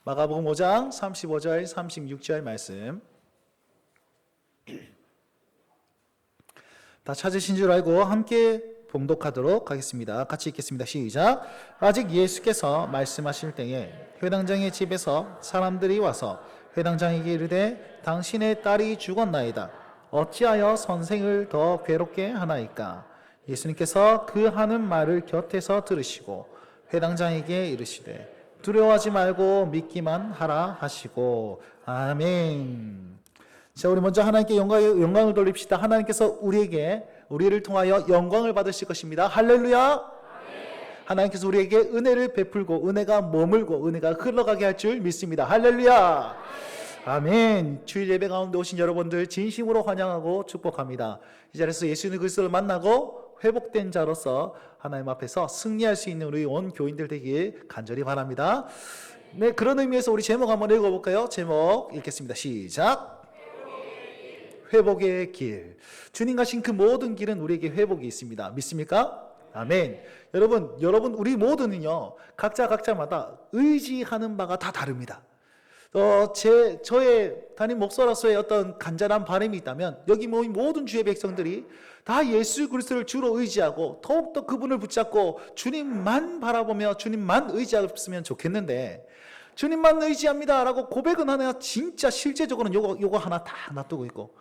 마가복음 5장 35절 36절 말씀. 다 찾으신 줄 알고 함께 봉독하도록 하겠습니다. 같이 읽겠습니다. 시작. 아직 예수께서 말씀하실 때에 회당장의 집에서 사람들이 와서 회당장에게 이르되 당신의 딸이 죽었나이다. 어찌하여 선생을 더 괴롭게 하나이까? 예수님께서 그 하는 말을 곁에서 들으시고 회당장에게 이르시되 두려워하지 말고 믿기만 하라 하시고. 아멘. 자, 우리 먼저 하나님께 영광을 돌립시다. 하나님께서 우리를 통하여 영광을 받으실 것입니다. 할렐루야. 하나님께서 우리에게 은혜를 베풀고 은혜가 머물고 은혜가 흘러가게 할 줄 믿습니다. 할렐루야. 아멘. 주일 예배 가운데 오신 여러분들 진심으로 환영하고 축복합니다. 이 자리에서 예수님 그리스도를 만나고 회복된 자로서 하나님 앞에서 승리할 수 있는 우리 온 교인들 되길 간절히 바랍니다. 네, 그런 의미에서 우리 제목 한번 읽어볼까요? 제목 읽겠습니다. 시작. 회복의 길. 주님 가신 그 모든 길은 우리에게 회복이 있습니다. 믿습니까? 아멘. 여러분 우리 모두는요 각자마다 의지하는 바가 다 다릅니다. 저의 담임 목사로서의 어떤 간절한 바람이 있다면 여기 모인 모든 주의 백성들이 다 예수 그리스도를 주로 의지하고 더욱더 그분을 붙잡고 주님만 바라보며 주님만 의지했으면 좋겠는데, 주님만 의지합니다 라고 고백은 하나 진짜 실제적으로는 요거 하나 다 놔두고 있고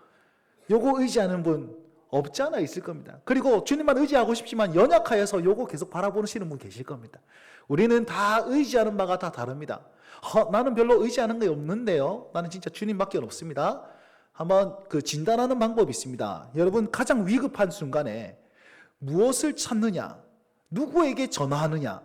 요거 의지하는 분 없지 않아 있을 겁니다. 그리고 주님만 의지하고 싶지만 연약하여서 요거 계속 바라보시는 분 계실 겁니다. 우리는 다 의지하는 바가 다 다릅니다. 나는 별로 의지하는 게 없는데요, 나는 진짜 주님밖에 없습니다. 한번 진단하는 방법이 있습니다. 여러분, 가장 위급한 순간에 무엇을 찾느냐, 누구에게 전화하느냐,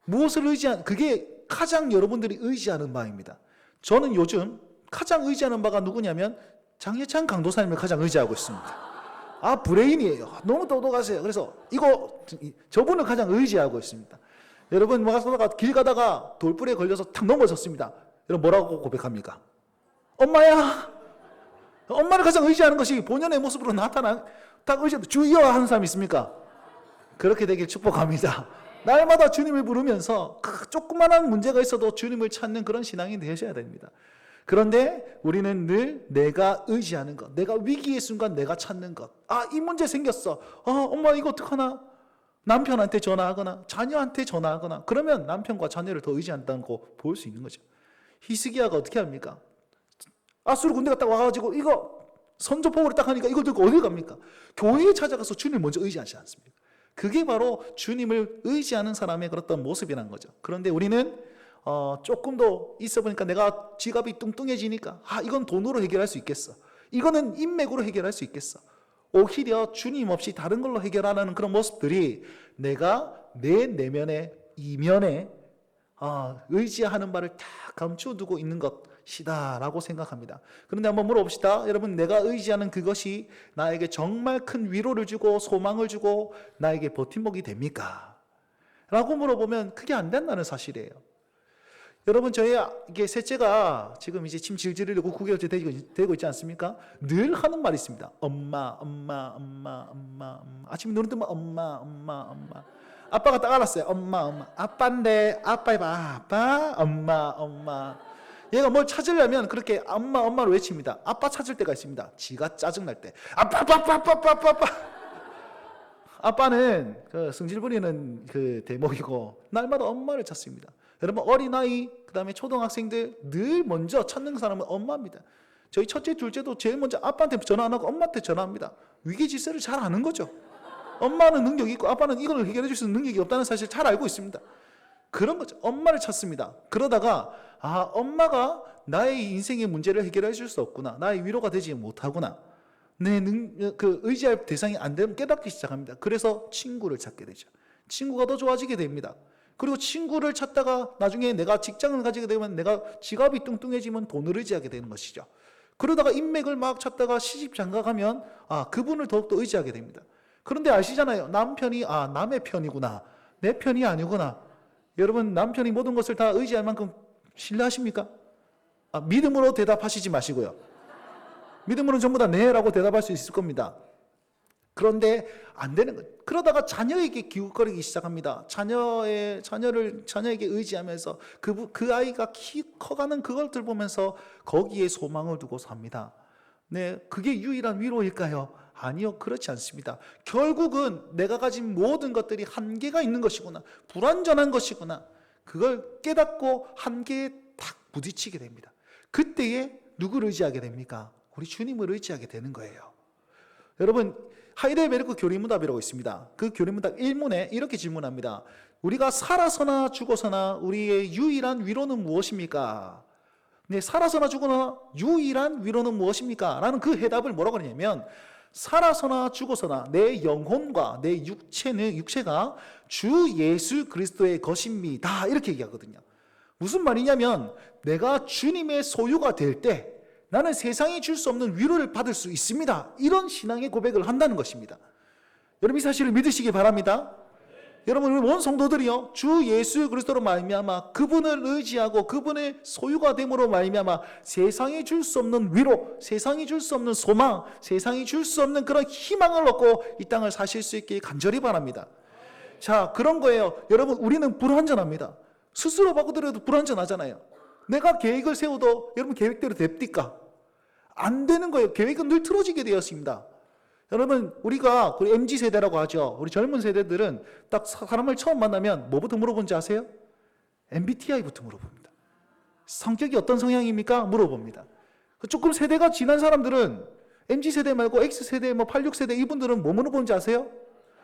무엇을 그게 가장 여러분들이 의지하는 바입니다. 저는 요즘 가장 의지하는 바가 누구냐면 장예찬 강도사님을 가장 의지하고 있습니다. 브레인이에요. 너무 똑똑하세요. 그래서 저분을 가장 의지하고 있습니다. 여러분, 길 가다가 돌불에 걸려서 탁 넘어졌습니다. 여러분, 뭐라고 고백합니까? 엄마야. 엄마를 가장 의지하는 것이 본연의 모습으로 딱 의지하는 주여 하는 사람이 있습니까? 그렇게 되길 축복합니다. 날마다 주님을 부르면서 조그만한 문제가 있어도 주님을 찾는 그런 신앙이 되셔야 됩니다. 그런데 우리는 늘 내가 의지하는 것, 내가 위기의 순간 내가 찾는 것. 이 문제 생겼어. 엄마 이거 어떡하나? 남편한테 전화하거나 자녀한테 전화하거나, 그러면 남편과 자녀를 더 의지한다는 거 볼 수 있는 거죠. 히스기야가 어떻게 합니까? 아수르 군대가 딱 와가지고 이거 선조포고를 딱 하니까 이걸 들고 어디 갑니까? 교회에 찾아가서 주님을 먼저 의지하지 않습니까? 그게 바로 주님을 의지하는 사람의 그런 모습이라는 거죠. 그런데 우리는 조금 더 있어 보니까 내가 지갑이 뚱뚱해지니까 이건 돈으로 해결할 수 있겠어, 이거는 인맥으로 해결할 수 있겠어, 오히려 주님 없이 다른 걸로 해결하는 그런 모습들이 내가 내 내면의 이면에 의지하는 바를 다 감춰두고 있는 것이다 라고 생각합니다. 그런데 한번 물어봅시다. 여러분, 내가 의지하는 그것이 나에게 정말 큰 위로를 주고 소망을 주고 나에게 버팀목이 됩니까? 라고 물어보면 그게 안 된다는 사실이에요. 여러분, 이게 셋째가 지금 이제 침 질질 흘리고 9개월째 되고 있지 않습니까? 늘 하는 말이 있습니다. 엄마. 아침에 눈을 뜨면 엄마. 아빠가 딱 알았어요. 엄마. 아빠인데, 아빠 해봐. 아빠, 엄마. 얘가 뭘 찾으려면 그렇게 엄마를 외칩니다. 아빠 찾을 때가 있습니다. 지가 짜증날 때. 아빠. 아빠는 승질 부리는 대목이고 날마다 엄마를 찾습니다. 여러분, 어린아이, 그 다음에 초등학생들 늘 먼저 찾는 사람은 엄마입니다. 저희 첫째, 둘째도 제일 먼저 아빠한테 전화 안 하고 엄마한테 전화합니다. 위기질서를 잘 아는 거죠. 엄마는 능력이 있고 아빠는 이걸 해결해 줄 수 있는 능력이 없다는 사실을 잘 알고 있습니다. 그런 거죠. 엄마를 찾습니다. 그러다가 엄마가 나의 인생의 문제를 해결해 줄 수 없구나, 나의 위로가 되지 못하구나, 의지할 대상이 안 되면 깨닫기 시작합니다. 그래서 친구를 찾게 되죠. 친구가 더 좋아지게 됩니다. 그리고 친구를 찾다가 나중에 내가 직장을 가지게 되면 내가 지갑이 뚱뚱해지면 돈을 의지하게 되는 것이죠. 그러다가 인맥을 막 찾다가 시집 장가가면 그분을 더욱더 의지하게 됩니다. 그런데 아시잖아요. 남편이 남의 편이구나, 내 편이 아니구나. 여러분, 남편이 모든 것을 다 의지할 만큼 신뢰하십니까? 믿음으로 대답하시지 마시고요. 믿음으로는 전부 다 네라고 대답할 수 있을 겁니다. 그런데 안 되는 거예요. 그러다가 자녀에게 기웃거리기 시작합니다. 자녀에게 의지하면서 그 아이가 커가는 그것들 보면서 거기에 소망을 두고 삽니다. 네, 그게 유일한 위로일까요? 아니요, 그렇지 않습니다. 결국은 내가 가진 모든 것들이 한계가 있는 것이구나, 불완전한 것이구나, 그걸 깨닫고 한계에 탁 부딪히게 됩니다. 그때에 누구를 의지하게 됩니까? 우리 주님을 의지하게 되는 거예요. 여러분, 하이델베르크 교리문답이라고 있습니다. 그 교리문답 1문에 이렇게 질문합니다. 우리가 살아서나 죽어서나 우리의 유일한 위로는 무엇입니까? 네, 살아서나 죽어서나 유일한 위로는 무엇입니까? 라는 그 해답을 뭐라고 하냐면, 살아서나 죽어서나 내 영혼과 내 육체가 주 예수 그리스도의 것입니다. 이렇게 얘기하거든요. 무슨 말이냐면, 내가 주님의 소유가 될 때 나는 세상이 줄 수 없는 위로를 받을 수 있습니다. 이런 신앙의 고백을 한다는 것입니다. 여러분, 이 사실을 믿으시기 바랍니다. 여러분, 우리 온 성도들이요, 주 예수 그리스도로 말미암아 그분을 의지하고 그분의 소유가 됨으로 말미암아 세상이 줄 수 없는 위로, 세상이 줄 수 없는 소망, 세상이 줄 수 없는 그런 희망을 얻고 이 땅을 사실 수 있게 간절히 바랍니다. 자, 그런 거예요. 여러분, 우리는 불완전합니다. 스스로 바꾸더라도 불완전하잖아요. 내가 계획을 세워도 여러분 계획대로 됩니까? 안 되는 거예요. 계획은 늘 틀어지게 되었습니다. 여러분, 우리가 MZ세대라고 하죠. 우리 젊은 세대들은 딱 사람을 처음 만나면 뭐부터 물어본지 아세요? MBTI부터 물어봅니다. 성격이 어떤 성향입니까? 물어봅니다. 조금 세대가 지난 사람들은 MZ세대 말고 X세대, 86세대 이분들은 뭐 물어보는지 아세요?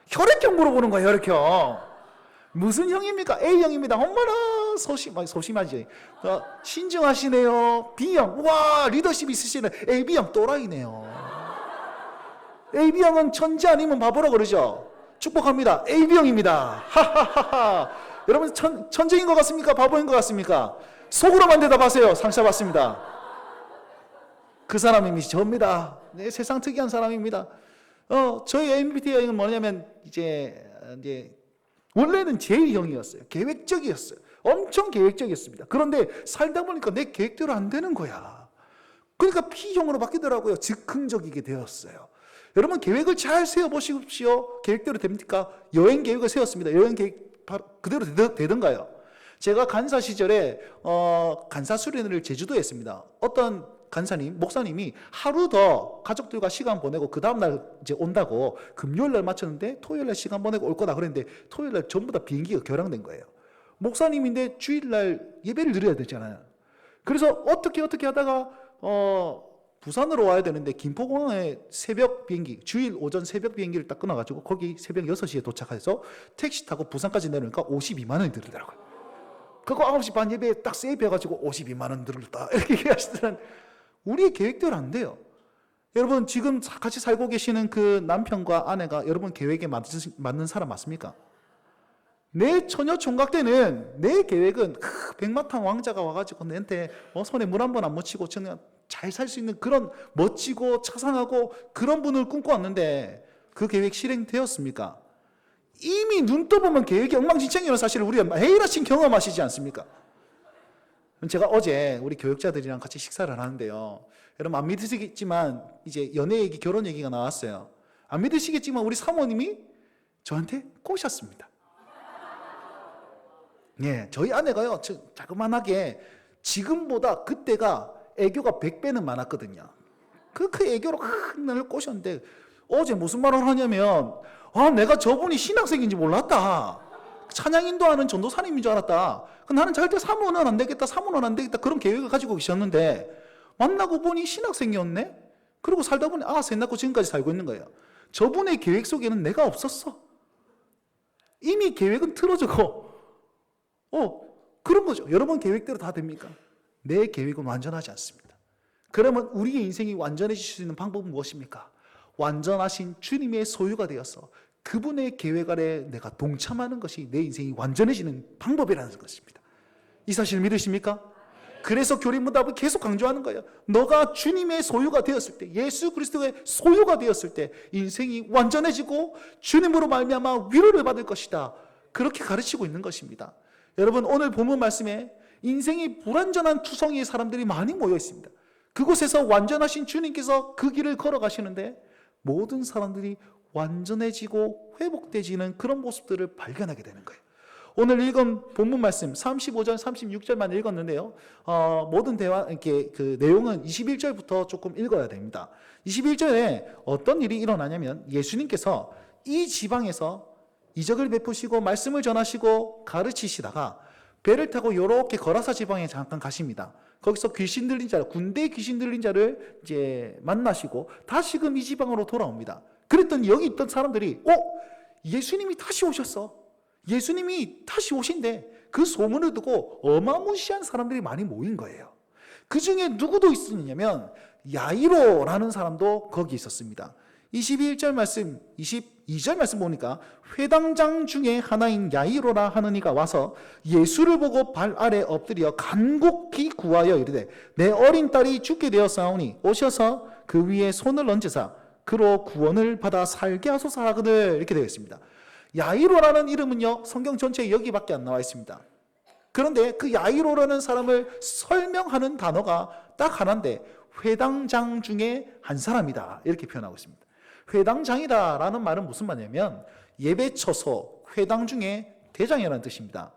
혈액형 물어보는 거예요. 혈액형. 무슨 형입니까? A형입니다. 얼마나 소심하지. 신중하시네요. B형. 와, 리더십 있으시네. AB형 또라이네요. AB형은 천재 아니면 바보라고 그러죠. 축복합니다. AB형입니다. 하하하하. 여러분, 천재인 것 같습니까? 바보인 것 같습니까? 속으로만 대답하세요. 상처 받습니다. 그 사람이 저입니다. 네, 세상 특이한 사람입니다. 저희 MBTI는 뭐냐면 이제 원래는 J형이었어요. 계획적이었어요. 엄청 계획적이었습니다. 그런데 살다 보니까 내 계획대로 안 되는 거야. 그러니까 P형으로 바뀌더라고요. 즉흥적이게 되었어요. 여러분, 계획을 잘 세워보십시오. 계획대로 됩니까? 여행 계획을 세웠습니다. 여행 계획 그대로 되던가요? 제가 간사 시절에 간사 수련회를 제주도에 했습니다. 어떤 목사님이 하루 더 가족들과 시간 보내고 그 다음날 이제 온다고 금요일 날 맞췄는데 토요일 날 시간 보내고 올 거다 그랬는데 토요일 날 전부 다 비행기가 결항된 거예요. 목사님인데 주일 날 예배를 드려야 되잖아요. 그래서 어떻게 하다가 부산으로 와야 되는데 김포공항에 새벽 비행기, 주일 오전 새벽 비행기를 딱 끊어가지고 거기 새벽 6시에 도착해서 택시 타고 부산까지 내려오니까 52만 원이 들더라고요. 그거 9시 반 예배에 딱 세입해가지고 52만 원 들었다 이렇게 얘기하시더란. 우리의 계획대로 안 돼요. 여러분, 지금 같이 살고 계시는 그 남편과 아내가 여러분 계획에 맞는 사람 맞습니까? 내 처녀 총각 때는 내 계획은 백마탄 왕자가 와가지고 내한테 손에 물 한 번 안 묻히고 그냥 잘 살 수 있는 그런 멋지고 차상하고 그런 분을 꿈꿔왔는데 그 계획 실행되었습니까? 이미 눈 떠보면 계획이 엉망진창이라는 사실을 우리가 매일 아침 경험하시지 않습니까? 제가 어제 우리 교육자들이랑 같이 식사를 하는데요. 여러분, 안 믿으시겠지만 이제 연애 얘기, 결혼 얘기가 나왔어요. 안 믿으시겠지만 우리 사모님이 저한테 꼬셨습니다. 네, 저희 아내가요, 자그만하게 지금보다 그때가 애교가 100배는 많았거든요. 그 애교로 늘 꼬셨는데 어제 무슨 말을 하냐면, 내가 저분이 신학생인지 몰랐다. 찬양 인도하는 전도사님인 줄 알았다. 나는 절대 사모는 안 되겠다, 그런 계획을 가지고 계셨는데 만나고 보니 신학생이었네. 그리고 살다 보니 새 낳고 지금까지 살고 있는 거예요. 저분의 계획 속에는 내가 없었어. 이미 계획은 틀어지고 그런 거죠. 여러분 계획대로 다 됩니까? 내 계획은 완전하지 않습니다. 그러면 우리의 인생이 완전해질 수 있는 방법은 무엇입니까? 완전하신 주님의 소유가 되어서 그분의 계획 아래 내가 동참하는 것이 내 인생이 완전해지는 방법이라는 것입니다. 이 사실 믿으십니까? 그래서 교리문답을 계속 강조하는 거예요. 너가 주님의 소유가 되었을 때, 예수 그리스도의 소유가 되었을 때 인생이 완전해지고 주님으로 말미암아 위로를 받을 것이다. 그렇게 가르치고 있는 것입니다. 여러분, 오늘 본문 말씀에 인생이 불완전한 투성이의 사람들이 많이 모여 있습니다. 그곳에서 완전하신 주님께서 그 길을 걸어가시는데 모든 사람들이 완전해지고 회복되지는 그런 모습들을 발견하게 되는 거예요. 오늘 읽은 본문 말씀 35절, 36절만 읽었는데요. 모든 대화 이렇게 그 내용은 21절부터 조금 읽어야 됩니다. 21절에 어떤 일이 일어나냐면 예수님께서 이 지방에서 이적을 베푸시고 말씀을 전하시고 가르치시다가 배를 타고 이렇게 거라사 지방에 잠깐 가십니다. 거기서 귀신 들린 자, 군대 귀신 들린 자를 이제 만나시고 다시금 이 지방으로 돌아옵니다. 그랬더니 여기 있던 사람들이 예수님이 다시 오셨어. 예수님이 다시 오신대. 그 소문을 듣고 어마무시한 사람들이 많이 모인 거예요. 그 중에 누구도 있었냐면 야이로라는 사람도 거기 있었습니다. 21절 말씀, 22절 말씀 보니까 회당장 중에 하나인 야이로라 하는 이가 와서 예수를 보고 발 아래 엎드려 간곡히 구하여 이르되 내 어린 딸이 죽게 되었사오니 오셔서 그 위에 손을 얹으사 그로 구원을 받아 살게 하소서 하거늘. 이렇게 되어 있습니다. 야이로라는 이름은요 성경 전체에 여기밖에 안 나와 있습니다. 그런데 그 야이로라는 사람을 설명하는 단어가 딱 하나인데 회당장 중에 한 사람이다 이렇게 표현하고 있습니다. 회당장이다 라는 말은 무슨 말이냐면 예배처소, 회당 중에 대장이라는 뜻입니다.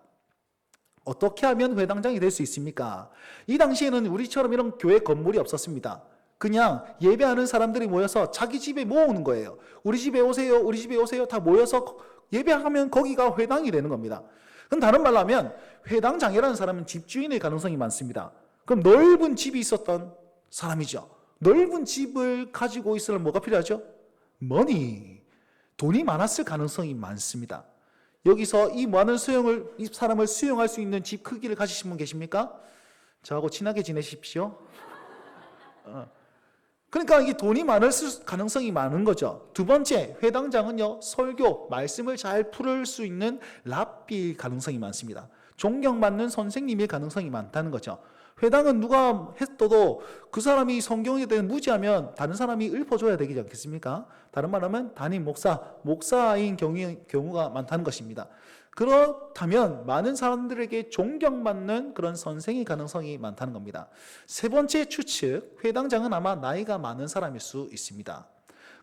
어떻게 하면 회당장이 될 수 있습니까? 이 당시에는 우리처럼 이런 교회 건물이 없었습니다. 그냥 예배하는 사람들이 모여서 자기 집에 모으는 거예요. 우리 집에 오세요, 우리 집에 오세요 다 모여서 예배하면 거기가 회당이 되는 겁니다. 그럼 다른 말로 하면 회당장이라는 사람은 집주인의 가능성이 많습니다. 그럼 넓은 집이 있었던 사람이죠. 넓은 집을 가지고 있으려면 뭐가 필요하죠? 머니, 돈이 많았을 가능성이 많습니다. 여기서 이 많은 이 사람을 수용할 수 있는 집 크기를 가지신 분 계십니까? 저하고 친하게 지내십시오. 그러니까 이게 돈이 많을 가능성이 많은 거죠. 두 번째, 회당장은요 설교, 말씀을 잘 풀을 수 있는 랍비일 가능성이 많습니다. 존경받는 선생님일 가능성이 많다는 거죠. 회당은 누가 했어도 그 사람이 성경에 대해 무지하면 다른 사람이 읊어줘야 되지 않겠습니까? 다른 말로 하면 담임 목사인 경우가 많다는 것입니다. 그렇다면 많은 사람들에게 존경받는 그런 선생의 가능성이 많다는 겁니다. 세 번째 추측, 회당장은 아마 나이가 많은 사람일 수 있습니다.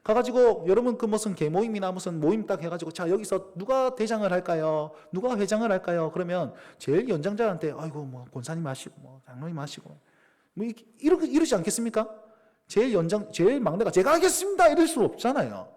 가가지고 여러분 그 무슨 개모임이나 무슨 모임 딱 해가지고 자 여기서 누가 대장을 할까요? 누가 회장을 할까요? 그러면 제일 연장자한테 아이고 뭐 권사님 하시고 뭐 장로님 하시고 뭐 이러지 않겠습니까? 제일 막내가 제가 하겠습니다 이럴 수 없잖아요.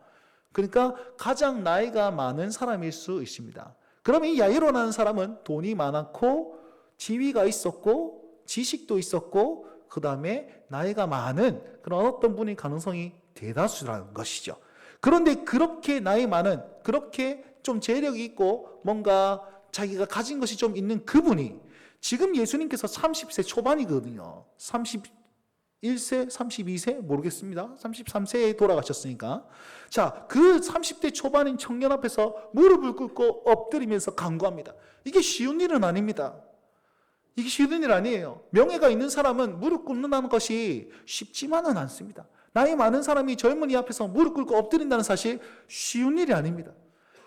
그러니까 가장 나이가 많은 사람일 수 있습니다. 그러면 이 야이로라는 사람은 돈이 많았고 지위가 있었고 지식도 있었고 그 다음에 나이가 많은 그런 어떤 분의 가능성이 대다수라는 것이죠. 그런데 그렇게 나이 많은, 그렇게 좀 재력이 있고 뭔가 자기가 가진 것이 좀 있는 그분이 지금 예수님께서 30세 초반이거든요. 31세, 32세 모르겠습니다. 33세에 돌아가셨으니까. 자, 그 30대 초반인 청년 앞에서 무릎을 꿇고 엎드리면서 간구합니다. 이게 쉬운 일은 아닙니다. 이게 쉬운 일 아니에요. 명예가 있는 사람은 무릎 꿇는다는 것이 쉽지만은 않습니다. 나이 많은 사람이 젊은이 앞에서 무릎 꿇고 엎드린다는 사실 쉬운 일이 아닙니다.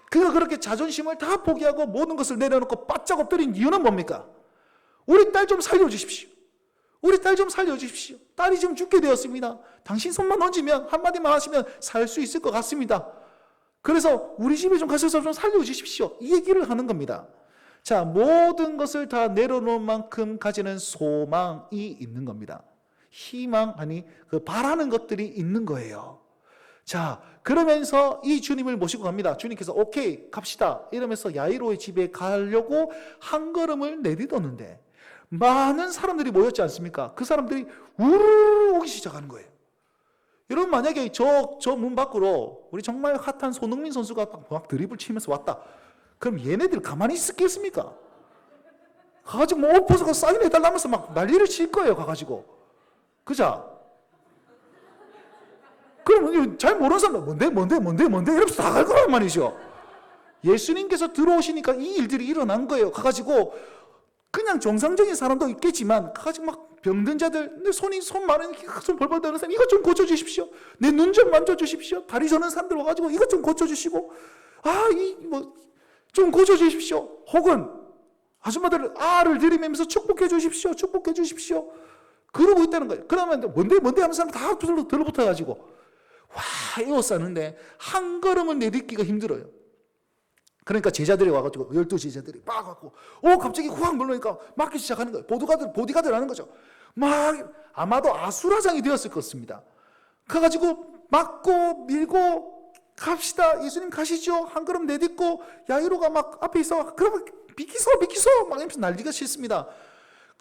그가 그렇게 자존심을 다 포기하고 모든 것을 내려놓고 바짝 엎드린 이유는 뭡니까? 우리 딸 좀 살려주십시오. 우리 딸 좀 살려주십시오. 딸이 지금 죽게 되었습니다. 당신 손만 얹으면 한마디만 하시면 살 수 있을 것 같습니다. 그래서 우리 집에 좀 가셔서 좀 살려주십시오. 이 얘기를 하는 겁니다. 자, 모든 것을 다 내려놓은 만큼 가지는 소망이 있는 겁니다. 희망, 그 바라는 것들이 있는 거예요. 자, 그러면서 이 주님을 모시고 갑니다. 주님께서 오케이, 갑시다. 이러면서 야이로의 집에 가려고 한 걸음을 내딛었는데 많은 사람들이 모였지 않습니까? 그 사람들이 우르르 오기 시작하는 거예요. 여러분 만약에 저 문 밖으로 우리 정말 핫한 손흥민 선수가 막 드리블 치면서 왔다. 그럼 얘네들 가만히 있겠습니까? 가가지고 뭐 옷 벗어서 사인해달라면서 막 난리를 칠 거예요. 가가지고. 그죠? 그럼 잘 모르는 사람들 뭔데 이러면서 다 갈 거란 말이죠. 예수님께서 들어오시니까 이 일들이 일어난 거예요. 가가지고 그냥 정상적인 사람도 있겠지만 가가지고 막 병든 자들, 내 손 많으니까 손 벌벌 떠는 사람 이것 좀 고쳐주십시오. 내 눈 좀 만져주십시오. 다리 저는 사람들 와가지고 이것 좀 고쳐주시고 좀 고쳐주십시오. 혹은 아줌마들 알을 들이면서 축복해 주십시오. 그러고 있다는 거예요. 그러면 뭔데 하면서 사람 다 들러붙어가지고 와 에워싸는데 한 걸음을 내딛기가 힘들어요. 그러니까 제자들이 와가지고 12제자들이 막 왔고 갑자기 확 물러니까 막기 시작하는 거예요. 보디가드를 하는 거죠. 막 아마도 아수라장이 되었을 것입니다. 그래가지고 막고 밀고 갑시다. 예수님 가시죠. 한 걸음 내딛고 야이로가 막 앞에 있어. 그러면 비키소 막 이러면서 난리가 싫습니다.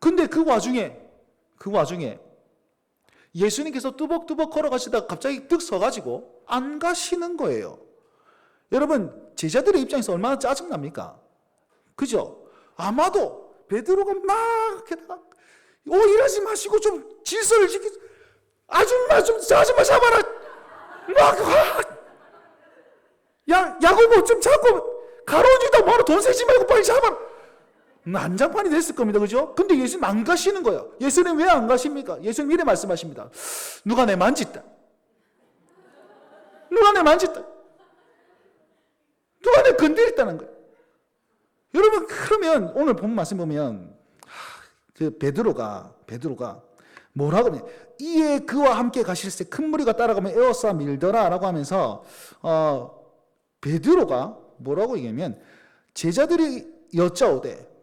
근데 그 와중에 예수님께서 뚜벅뚜벅 걸어가시다가 갑자기 뜩 서가지고 안 가시는 거예요. 여러분 제자들의 입장에서 얼마나 짜증납니까? 그죠? 아마도 베드로가 막 게다가 이러지 마시고 좀 질서를 아줌마 잡아라 야고보 좀 잡고 가로주다 뭐하러 돈 세지 말고 빨리 잡아라. 난장판이 됐을 겁니다. 그죠? 근데 예수님 안 가시는 거예요. 예수님 왜 안 가십니까? 예수님 이래 말씀하십니다. 누가 내 만졌다. 누가 내 건드렸다는 거예요. 여러분 그러면 오늘 본 말씀 보면 그 베드로가 뭐라고 하냐, 이에 그와 함께 가실새 큰 무리가 따라가면 에워싸 밀더라 라고 하면서 베드로가 뭐라고 얘기하면 제자들이 여짜오되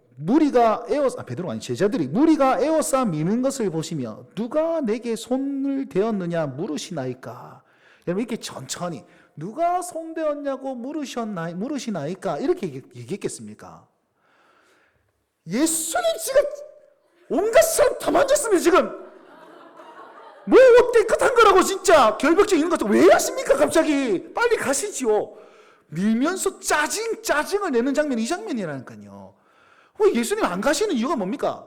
제자들이 무리가 에워싸 미는 것을 보시며 누가 내게 손을 대었느냐 물으시나이까. 여러분 이렇게 천천히 누가 손대었냐고 물으시나이까 이렇게 얘기했겠습니까? 예수님 지금 온갖 사람 다 만졌습니다. 지금 뭐 깨끗한 거라고 진짜 결벽증 있는 것도 왜 하십니까? 갑자기 빨리 가시지요. 밀면서 짜증을 내는 장면이 이 장면이라니까요. 예수님 안 가시는 이유가 뭡니까?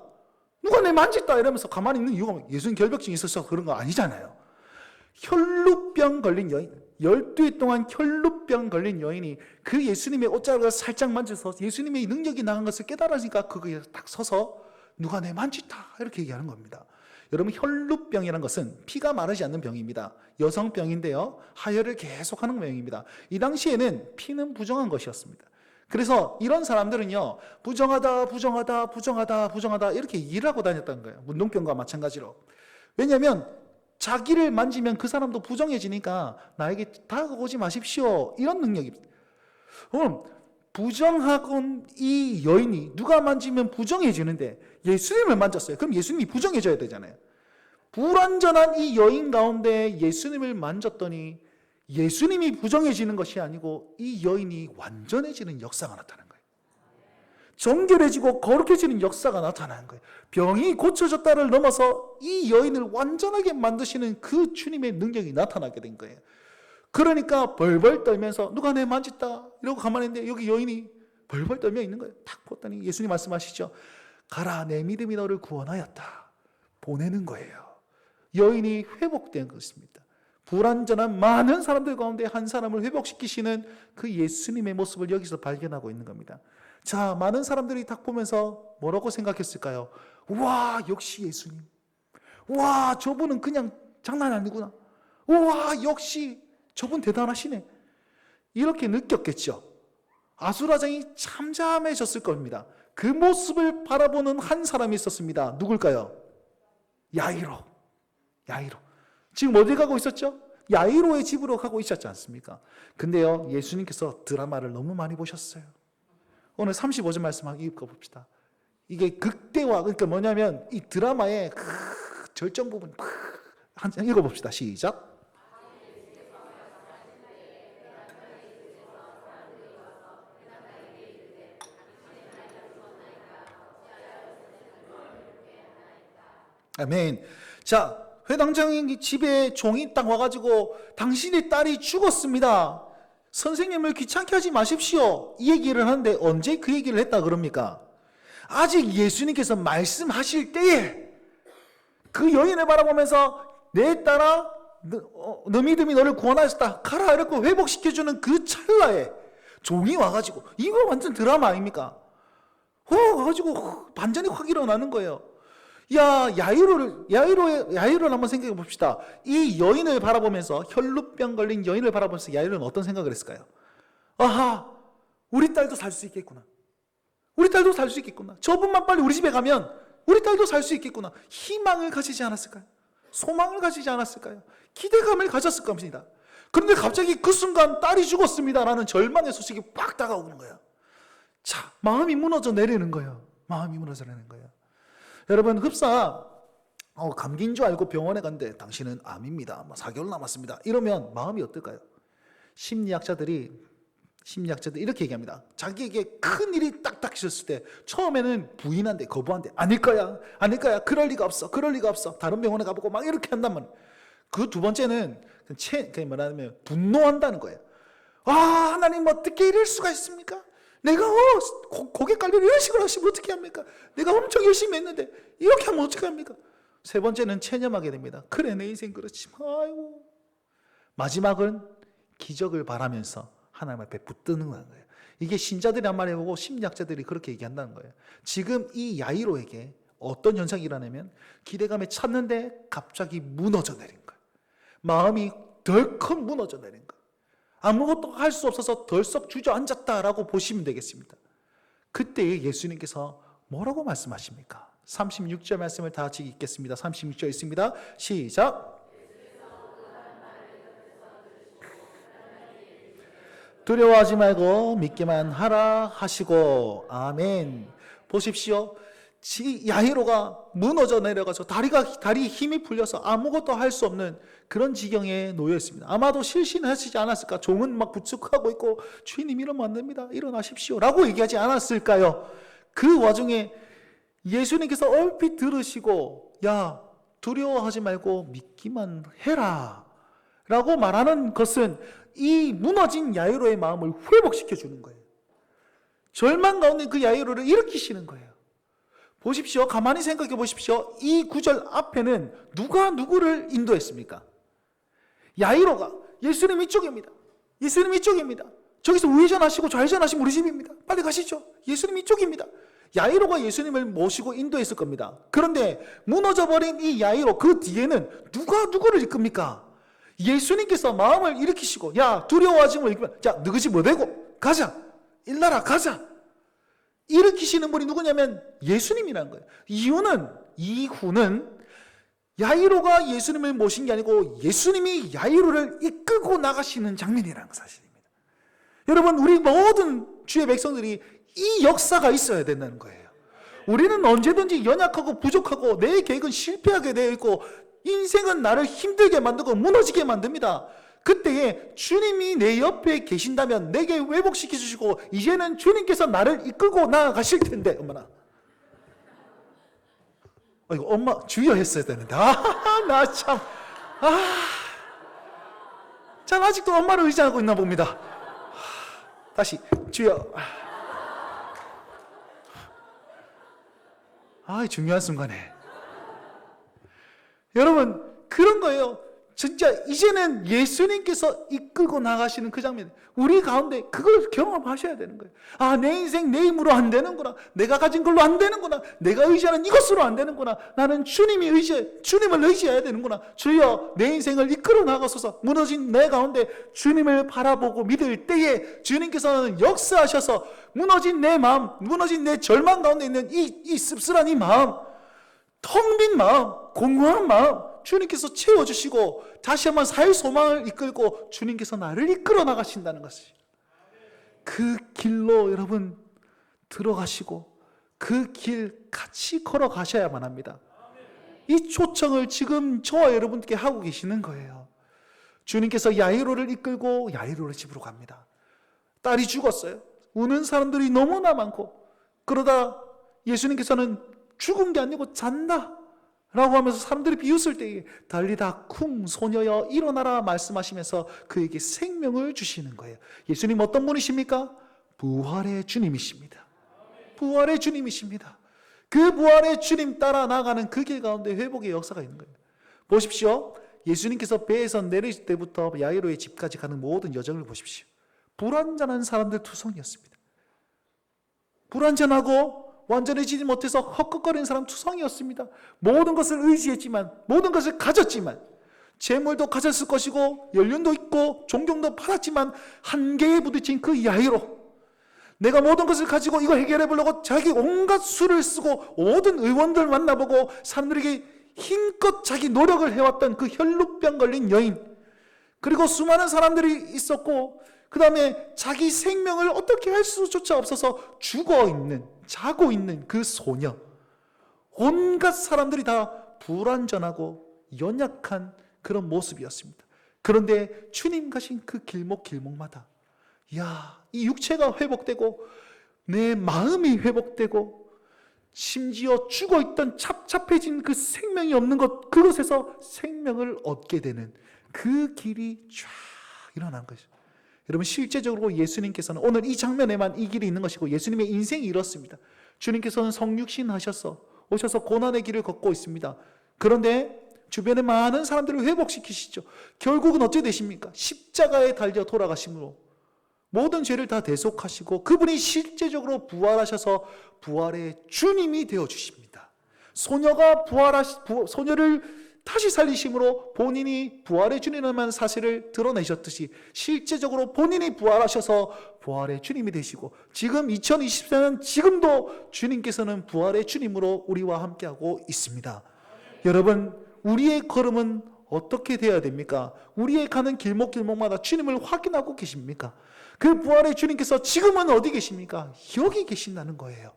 누가 내 만졌다 이러면서 가만히 있는 이유가 예수님 결벽증이 있어서 그런 거 아니잖아요. 혈루병 걸린 여인, 12일 동안 혈루병 걸린 여인이 그 예수님의 옷자락을 살짝 만져서 예수님의 능력이 나간 것을 깨달으니까 거기에 딱 서서 누가 내 만졌다 이렇게 얘기하는 겁니다. 여러분 혈루병이라는 것은 피가 마르지 않는 병입니다. 여성병인데요, 하혈을 계속하는 병입니다. 이 당시에는 피는 부정한 것이었습니다. 그래서 이런 사람들은요 부정하다 이렇게 일하고 다녔다는 거예요. 문둥병과 마찬가지로. 왜냐하면 자기를 만지면 그 사람도 부정해지니까 나에게 다가오지 마십시오 이런 능력입니다. 부정하건 이 여인이 누가 만지면 부정해지는데 예수님을 만졌어요. 그럼 예수님이 부정해져야 되잖아요. 불완전한 이 여인 가운데 예수님을 만졌더니 예수님이 부정해지는 것이 아니고 이 여인이 완전해지는 역사가 나타난 거예요. 정결해지고 거룩해지는 역사가 나타나는 거예요. 병이 고쳐졌다를 넘어서 이 여인을 완전하게 만드시는 그 주님의 능력이 나타나게 된 거예요. 그러니까 벌벌 떨면서 누가 내 만졌다 이러고 가만히 있는데 여기 여인이 벌벌 떨며 있는 거예요. 탁 봤더니 예수님 말씀하시죠. 가라, 내 믿음이 너를 구원하였다. 보내는 거예요. 여인이 회복된 것입니다. 불완전한 많은 사람들 가운데 한 사람을 회복시키시는 그 예수님의 모습을 여기서 발견하고 있는 겁니다. 자, 많은 사람들이 딱 보면서 뭐라고 생각했을까요? 와, 역시 예수님. 와, 저분은 그냥 장난 아니구나. 와, 역시 저분 대단하시네. 이렇게 느꼈겠죠. 아수라장이 잠잠해졌을 겁니다. 그 모습을 바라보는 한 사람이 있었습니다. 누굴까요? 야이로. 지금 어디 가고 있었죠? 야이로의 집으로 가고 있었지 않습니까? 근데요, 예수님께서 드라마를 너무 많이 보셨어요. 오늘 35절 말씀 읽어봅시다. 이게 극대화, 그러니까 뭐냐면 이 드라마의 절정 부분 한번 읽어봅시다. 시작. 아멘. 자, 회당장의 집에 종이 딱 와가지고 당신의 딸이 죽었습니다. 선생님을 귀찮게 하지 마십시오. 이 얘기를 하는데 언제 그 얘기를 했다 그럽니까? 아직 예수님께서 말씀하실 때에 그 여인을 바라보면서 내 딸아, 너 믿음이 너를 구원하였다. 가라 이렇게 회복시켜주는 그 찰나에 종이 와가지고 이거 완전 드라마 아닙니까? 와가지고 반전이 확 일어나는 거예요. 야이로를 한번 생각해 봅시다. 이 여인을 바라보면서 혈루병 걸린 여인을 바라보면서 야이로는 어떤 생각을 했을까요? 아하, 우리 딸도 살 수 있겠구나. 저분만 빨리 우리 집에 가면 우리 딸도 살 수 있겠구나. 희망을 가지지 않았을까요? 소망을 가지지 않았을까요? 기대감을 가졌을 겁니다. 그런데 갑자기 그 순간 딸이 죽었습니다라는 절망의 소식이 빡 다가오는 거예요. 자, 마음이 무너져 내리는 거예요. 마음이 무너져 내리는 거예요. 여러분, 흡사 감기인 줄 알고 병원에 갔는데 당신은 암입니다. 4개월 남았습니다. 이러면 마음이 어떨까요? 심리학자들이 이렇게 얘기합니다. 자기에게 큰 일이 딱딱 있었을 때 처음에는 부인한대, 거부한대. 아닐 거야. 그럴 리가 없어. 다른 병원에 가보고 막 이렇게 한다면, 그 두 번째는 그냥 말하면 분노한다는 거예요. 하나님 어떻게 이럴 수가 있습니까? 내가 고객 관리를 이런 식으로 하시면 어떻게 합니까? 내가 엄청 열심히 했는데 이렇게 하면 어떻게 합니까? 세 번째는 체념하게 됩니다. 그래, 내 인생 그렇지만 아이고. 마지막은 기적을 바라면서 하나님 앞에 붙드는 거예요. 이게 신자들이 한 말 해보고 심리학자들이 그렇게 얘기한다는 거예요. 지금 이 야이로에게 어떤 현상이 일어나냐면 기대감에 찼는데 갑자기 무너져 내린 거예요. 마음이 덜컥 무너져 내린 거예요. 아무것도 할 수 없어서 덜썩 주저앉았다라고 보시면 되겠습니다. 그때 예수님께서 뭐라고 말씀하십니까? 36절 말씀을 다 같이 읽겠습니다. 36절 있습니다. 시작. 두려워하지 말고 믿기만 하라 하시고. 아멘. 보십시오. 야이로가 무너져 내려가서 다리 힘이 풀려서 아무것도 할 수 없는 그런 지경에 놓여 있습니다. 아마도 실신하시지 않았을까? 종은 막 부축하고 있고, 주인님 이러면 안 됩니다. 일어나십시오. 라고 얘기하지 않았을까요? 그 와중에 예수님께서 얼핏 들으시고, 야, 두려워하지 말고 믿기만 해라 라고 말하는 것은 이 무너진 야이로의 마음을 회복시켜 주는 거예요. 절망 가운데 그 야이로를 일으키시는 거예요. 보십시오. 가만히 생각해 보십시오. 이 구절 앞에는 누가 누구를 인도했습니까? 야이로가 예수님 이쪽입니다. 저기서 우회전하시고 좌회전하시면 우리 집입니다. 빨리 가시죠. 예수님 이쪽입니다. 야이로가 예수님을 모시고 인도했을 겁니다. 그런데 무너져버린 이 야이로, 그 뒤에는 누가 누구를 이끕니까? 예수님께서 마음을 일으키시고, 야, 두려워하지 말고, 자, 너희 집 어디고? 가자. 일나라 가자. 일으키시는 분이 누구냐면 예수님이라는 거예요. 이후는 야이로가 예수님을 모신 게 아니고 예수님이 야이로를 이끌고 나가시는 장면이라는 사실입니다. 여러분, 우리 모든 주의 백성들이 이 역사가 있어야 된다는 거예요. 우리는 언제든지 연약하고 부족하고 내 계획은 실패하게 되어 있고 인생은 나를 힘들게 만들고 무너지게 만듭니다. 그때에 주님이 내 옆에 계신다면 내게 회복시켜 주시고 이제는 주님께서 나를 이끌고 나아가실 텐데, 어머나. 이거 엄마 주여 했어야 되는데. 나 참. 참 아직도 엄마를 의지하고 있나 봅니다. 다시 주여. 중요한 순간에. 여러분, 그런 거예요. 진짜 이제는 예수님께서 이끌고 나가시는 그 장면, 우리 가운데 그걸 경험하셔야 되는 거예요. 내 인생 내 힘으로 안 되는구나. 내가 가진 걸로 안 되는구나. 내가 의지하는 이것으로 안 되는구나. 나는 주님을 의지해야 되는구나. 주여, 내 인생을 이끌어 나가소서. 무너진 내 가운데 주님을 바라보고 믿을 때에 주님께서는 역사하셔서 무너진 내 마음, 무너진 내 절망 가운데 있는 이 씁쓸한 이 마음, 텅 빈 마음, 공허한 마음, 주님께서 채워주시고 다시 한번 사회 소망을 이끌고 주님께서 나를 이끌어 나가신다는 것이에요. 그 길로 여러분 들어가시고 그 길 같이 걸어가셔야만 합니다. 이 초청을 지금 저와 여러분께 하고 계시는 거예요. 주님께서 야이로를 이끌고 야이로를 집으로 갑니다. 딸이 죽었어요. 우는 사람들이 너무나 많고, 그러다 예수님께서는 죽은 게 아니고 잔다 라고 하면서 사람들이 비웃을 때에 달리다 쿵 소녀여 일어나라 말씀하시면서 그에게 생명을 주시는 거예요. 예수님 어떤 분이십니까? 부활의 주님이십니다. 부활의 주님이십니다. 그 부활의 주님 따라 나가는 그 길 가운데 회복의 역사가 있는 거예요. 보십시오. 예수님께서 배에서 내릴 때부터 야이로의 집까지 가는 모든 여정을 보십시오. 불완전한 사람들 투성이었습니다. 불완전하고 완전해지지 못해서 헛헛거리는 사람 투성이었습니다. 모든 것을 의지했지만, 모든 것을 가졌지만, 재물도 가졌을 것이고 연륜도 있고 존경도 받았지만 한계에 부딪힌 그 야이로, 내가 모든 것을 가지고 이거 해결해 보려고 자기 온갖 수를 쓰고 모든 의원들 만나보고 사람들에게 힘껏 자기 노력을 해왔던 그 혈루병 걸린 여인, 그리고 수많은 사람들이 있었고, 그 다음에 자기 생명을 어떻게 할 수조차 없어서 죽어있는, 자고 있는 그 소녀. 온갖 사람들이 다 불완전하고 연약한 그런 모습이었습니다. 그런데 주님 가신 그 길목길목마다, 이 육체가 회복되고 내 마음이 회복되고 심지어 죽어있던 찹찹해진 그 생명이 없는 것, 그것에서 생명을 얻게 되는 그 길이 쫙 일어난 것이죠. 여러분, 실제적으로 예수님께서는 오늘 이 장면에만 이 길이 있는 것이고, 예수님의 인생이 이렇습니다. 주님께서는 성육신 하셔서 오셔서 고난의 길을 걷고 있습니다. 그런데 주변의 많은 사람들을 회복시키시죠. 결국은 어찌 되십니까? 십자가에 달려 돌아가심으로 모든 죄를 다 대속하시고 그분이 실제적으로 부활하셔서 부활의 주님이 되어주십니다. 소녀가 소녀를 다시 살리심으로 본인이 부활의 주님이라는 사실을 드러내셨듯이 실제적으로 본인이 부활하셔서 부활의 주님이 되시고, 지금 2024년 지금도 주님께서는 부활의 주님으로 우리와 함께하고 있습니다. 여러분, 우리의 걸음은 어떻게 되어야 됩니까? 우리의 가는 길목길목마다 주님을 확인하고 계십니까? 그 부활의 주님께서 지금은 어디 계십니까? 여기 계신다는 거예요.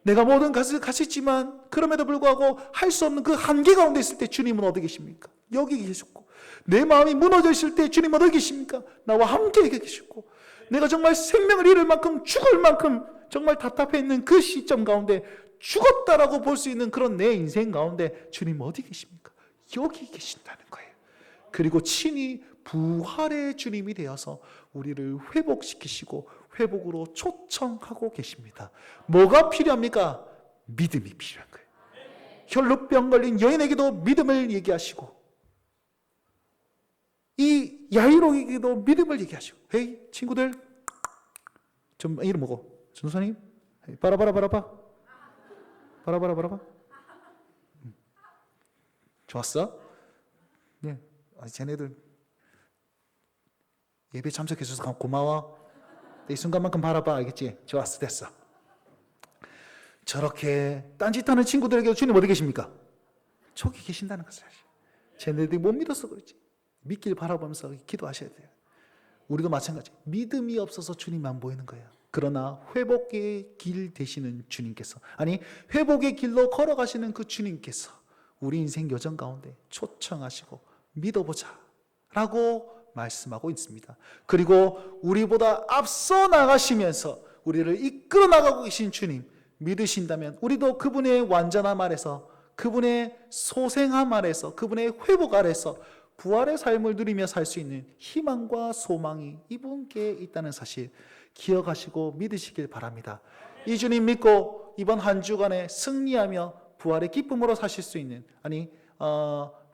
내가 모든 것을 가졌지만 그럼에도 불구하고 할 수 없는 그 한계 가운데 있을 때 주님은 어디 계십니까? 여기 계셨고, 내 마음이 무너져 있을 때 주님은 어디 계십니까? 나와 함께 계시고, 내가 정말 생명을 잃을 만큼 죽을 만큼 정말 답답해 있는 그 시점 가운데 죽었다라고 볼 수 있는 그런 내 인생 가운데 주님 어디 계십니까? 여기 계신다는 거예요. 그리고 친히 부활의 주님이 되어서 우리를 회복시키시고 회복으로 초청하고 계십니다. 뭐가 필요합니까? 믿음이 필요한 거예요. 혈루병 걸린 여인에게도 믿음을 얘기하시고, 이 야이로에게도 믿음을 얘기하시고, 헤이 친구들 좀 이름 뭐고? 전도사님 바라바라바라바 바라바라바라바 좋았어? 네, 쟤네들 예배 참석해줘서 고마워. 이 순간만큼 바라봐, 알겠지? 좋았어, 됐어. 저렇게 딴짓하는 친구들에게 주님 어디 계십니까? 저기 계신다는 것을 쟤네들이 못 믿어서 그렇지. 믿길 바라보면서 기도하셔야 돼요. 우리도 마찬가지. 믿음이 없어서 주님 안 보이는 거예요. 그러나 회복의 길 되시는 주님께서, 아니 회복의 길로 걸어가시는 그 주님께서 우리 인생 여정 가운데 초청하시고 믿어보자 라고 말씀하고 있습니다. 그리고 우리보다 앞서 나가시면서 우리를 이끌어 나가고 계신 주님 믿으신다면 우리도 그분의 완전함 아래서, 그분의 소생함 아래서, 그분의 회복 아래서 부활의 삶을 누리며 살 수 있는 희망과 소망이 이분께 있다는 사실 기억하시고 믿으시길 바랍니다. 이 주님 믿고 이번 한 주간에 승리하며 부활의 기쁨으로 사실 수 있는,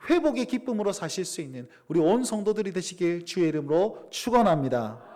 회복의 기쁨으로 사실 수 있는 우리 온 성도들이 되시길 주의 이름으로 축원합니다.